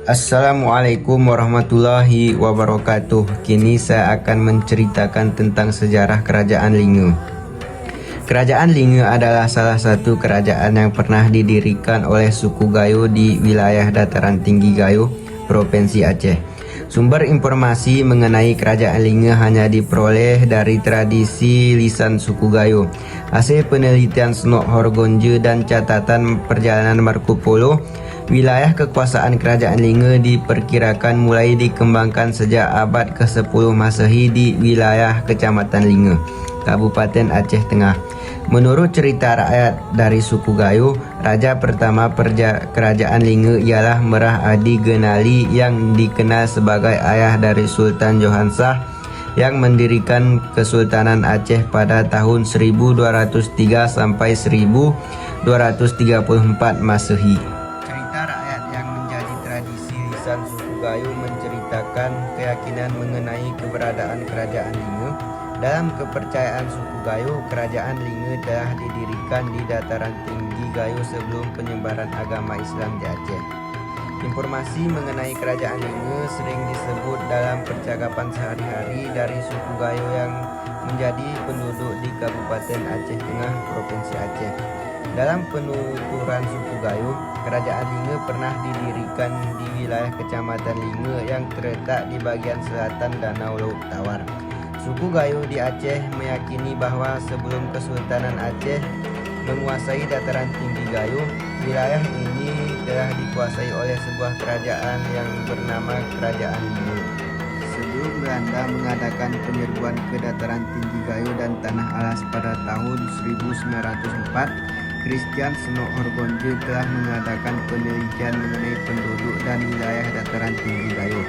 Assalamualaikum warahmatullahi wabarakatuh. Kini saya akan menceritakan tentang sejarah Kerajaan Linge. Kerajaan Linge adalah salah satu kerajaan yang pernah didirikan oleh suku Gayo di wilayah dataran tinggi Gayo, Provinsi Aceh. Sumber informasi mengenai Kerajaan Linge hanya diperoleh dari tradisi lisan suku Gayo, hasil penelitian Snok Horgonje dan catatan perjalanan Marco Polo. Wilayah kekuasaan Kerajaan Linge diperkirakan mulai dikembangkan sejak abad ke-10 Masehi di wilayah Kecamatan Linge, Kabupaten Aceh Tengah. Menurut cerita rakyat dari suku Gayo, raja pertama Kerajaan Linge ialah Merah Adi Genali yang dikenal sebagai ayah dari Sultan Johanshah yang mendirikan Kesultanan Aceh pada tahun 1203 sampai 1234 Masehi. Lisan suku Gayo menceritakan keyakinan mengenai keberadaan Kerajaan Linge. Dalam kepercayaan suku Gayo, Kerajaan Linge telah didirikan di dataran tinggi Gayo sebelum penyebaran agama Islam di Aceh. Informasi mengenai Kerajaan Linge sering disebut dalam percakapan sehari-hari dari suku Gayo yang menjadi penduduk di Kabupaten Aceh Tengah, Provinsi Aceh. Dalam penuturan suku Gayo, Kerajaan Linge pernah didirikan di wilayah Kecamatan Linge yang terletak di bagian selatan Danau Laut Tawar. Suku Gayo di Aceh meyakini bahwa sebelum Kesultanan Aceh menguasai dataran tinggi Gayo, wilayah ini telah dikuasai oleh sebuah kerajaan yang bernama Kerajaan Linge. Sebelum Belanda mengadakan penyerbuan ke dataran tinggi Gayo dan Tanah Alas pada tahun 1904, Christian Snok Horgonje telah mengadakan penelitian mengenai penduduk dan wilayah dataran tinggi Gayo.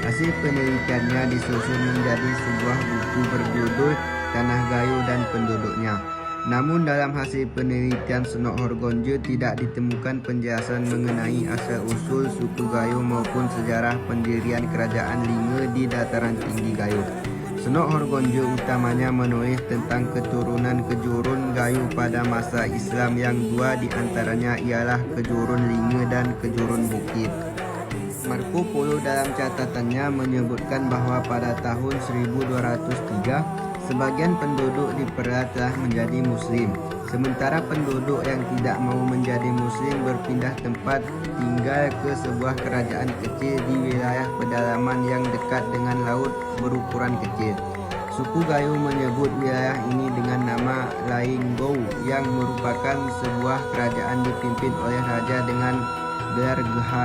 Hasil penelitiannya disusun menjadi sebuah buku berjudul Tanah Gayo dan Penduduknya. Namun dalam hasil penelitian Snok Horgonje tidak ditemukan penjelasan mengenai asal-usul suku Gayo maupun sejarah pendirian Kerajaan Linge di dataran tinggi Gayo. Snok Horgonje utamanya menulis tentang keturunan Kejurun Gayo pada masa Islam yang dua di antaranya ialah Kejurun Linge dan Kejurun Bukit. Marco Polo dalam catatannya menyebutkan bahwa pada tahun 1203 sebagian penduduk di Perak telah menjadi Muslim, sementara penduduk yang tidak mau menjadi Muslim berpindah tempat tinggal ke sebuah kerajaan kecil di wilayah pedalaman yang dekat dengan laut berukuran kecil. Suku Gayo menyebut wilayah ini dengan nama Lainggou yang merupakan sebuah kerajaan dipimpin oleh raja dengan gelar Gehai.